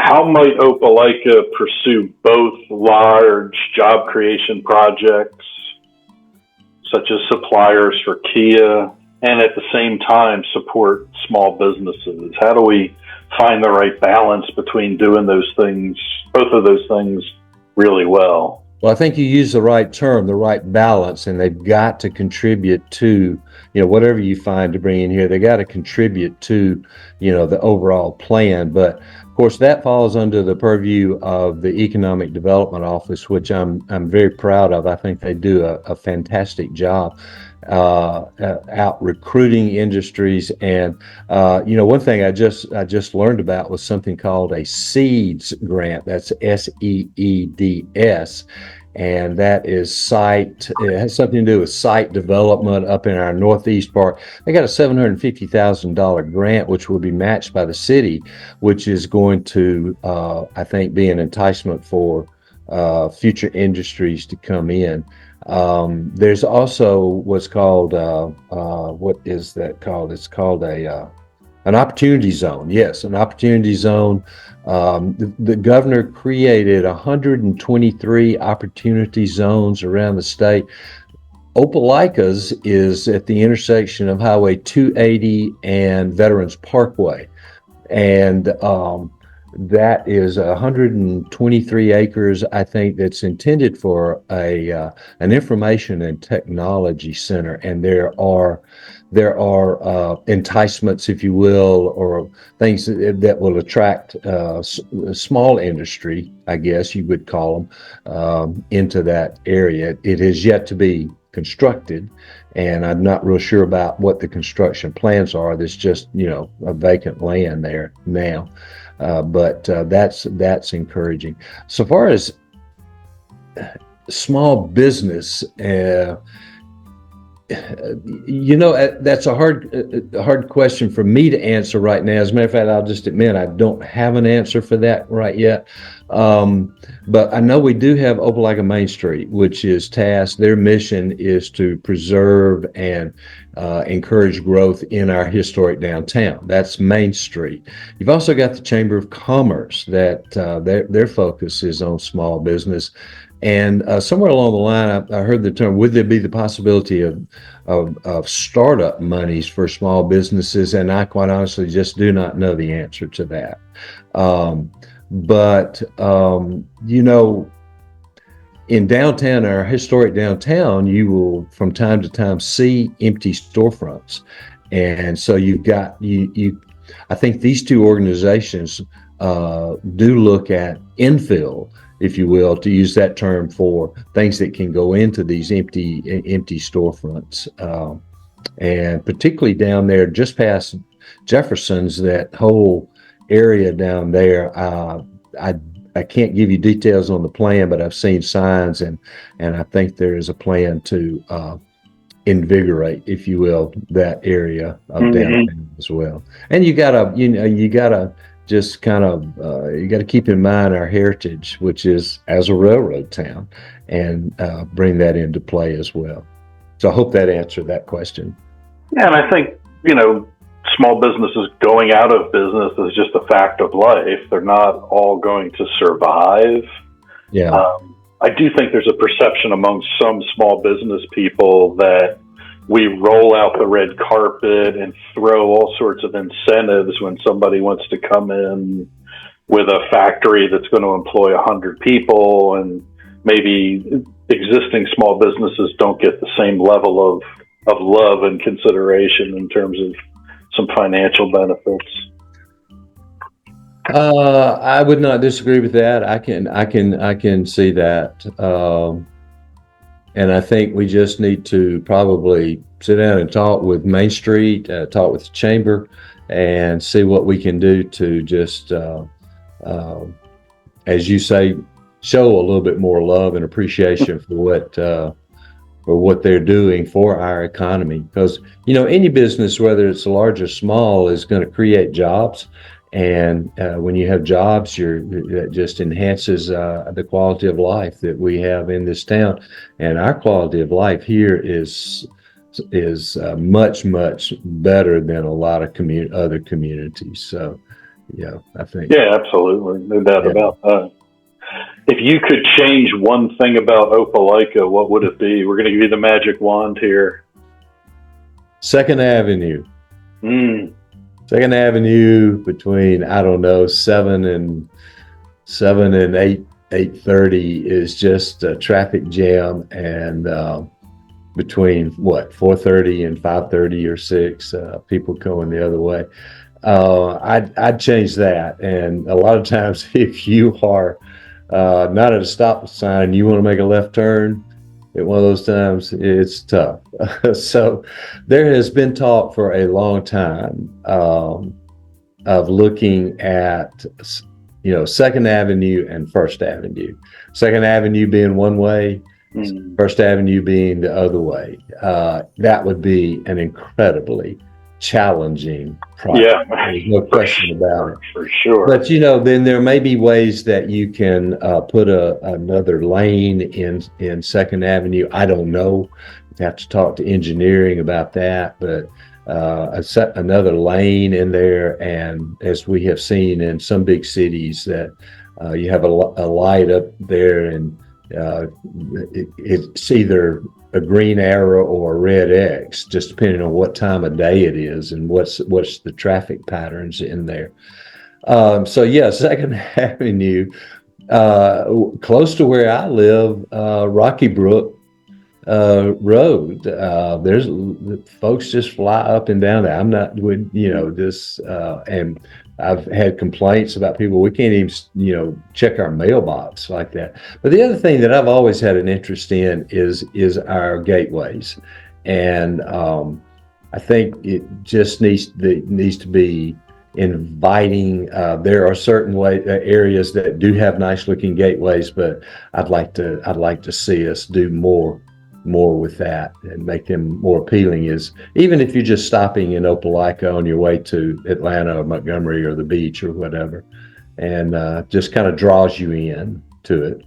how might Opelika pursue both large job creation projects, such as suppliers for Kia, and at the same time support small businesses? How do we find the right balance between doing those things, both of those things, really well? Well, I think you use the right term, the right balance, and they've got to contribute to, whatever you find to bring in here, they got to contribute to, the overall plan. But of course, that falls under the purview of the Economic Development Office, which I'm very proud of. I think they do a fantastic job out recruiting industries. And one thing I just learned about was something called a SEEDS grant. That's SEEDS. And that is it has something to do with site development up in our northeast part. They got a $750,000 grant, which will be matched by the city, which is going to, I think, be an enticement for future industries to come in. There's also what's called, what is that called? It's called an opportunity zone. Yes, an opportunity zone. The governor created 123 opportunity zones around the state. Opelika's is at the intersection of Highway 280 and Veterans Parkway. And that is 123 acres, I think, that's intended for an information and technology center. And there are enticements, if you will, or things that will attract small industry, I guess you would call them, into that area. It has yet to be constructed, and I'm not real sure about what the construction plans are. There's just, a vacant land there now. But that's encouraging. So far as small business, that's a hard question for me to answer right now. As a matter of fact, I'll just admit I don't have an answer for that right yet. But I know we do have Opelika Main Street, which is tasked. Their mission is to preserve and encourage growth in our historic downtown. That's Main Street. You've also got the Chamber of Commerce that their focus is on small business. And somewhere along the line, I heard the term, would there be the possibility of startup monies for small businesses? And I quite honestly just do not know the answer to that. But in downtown, our historic downtown, you will from time to time see empty storefronts. And so you've got, I think these two organizations do look at infill, if you will, to use that term, for things that can go into these empty storefronts. And particularly down there, just past Jefferson's, that whole area down there, I can't give you details on the plan, but I've seen signs, and I think there is a plan to invigorate, if you will, that area of downtown as well. And you gotta just kind of you got to keep in mind our heritage, which is as a railroad town, and bring that into play as well. So I hope that answered that question. Yeah, and I think small businesses going out of business is just a fact of life. They're not all going to survive. Yeah, I do think there's a perception among some small business people that we roll out the red carpet and throw all sorts of incentives when somebody wants to come in with a factory that's going to employ 100 people, and maybe existing small businesses don't get the same level of love and consideration in terms of some financial benefits. I would not disagree with that. I can see that. And I think we just need to probably sit down and talk with Main Street, talk with the Chamber, and see what we can do to just, as you say, show a little bit more love and appreciation for what they're doing for our economy. Because, any business, whether it's large or small, is going to create jobs. And when you have jobs, that just enhances the quality of life that we have in this town. And our quality of life here is much, much better than a lot of other communities. So, I think. Yeah, absolutely. No doubt Yeah. about that. If you could change one thing about Opelika, what would it be? We're going to give you the magic wand here. Second Avenue. Mm. Second Avenue between, I don't know, 7 and 8:30 is just a traffic jam, and between 4:30 and 5:30 or 6, people going the other way. I'd change that. And a lot of times, if you are not at a stop sign, you want to make a left turn, at one of those times, it's tough. So there has been talk for a long time of looking at, Second Avenue and First Avenue. Second Avenue being one way, First Avenue being the other way. That would be an incredibly challenging project. Yeah, there's no question about it. For sure. But then there may be ways that you can put another lane in Second Avenue. I don't know. You have to talk to engineering about that, but another lane in there. And as we have seen in some big cities, that you have a light up there, and it's either a green arrow or a red X, just depending on what time of day it is and what's the traffic patterns in there. Second Avenue, close to where I live, Rocky Brook Road. There's folks just fly up and down there. I'm not with this, and I've had complaints about people. We can't even check our mailbox like that. But the other thing that I've always had an interest in is our gateways, and I think it just needs to be inviting. There are certain areas that do have nice looking gateways, but I'd like to see us do more with that and make them more appealing. Is even if you're just stopping in Opelika on your way to Atlanta or Montgomery or the beach or whatever, and just kind of draws you in to it.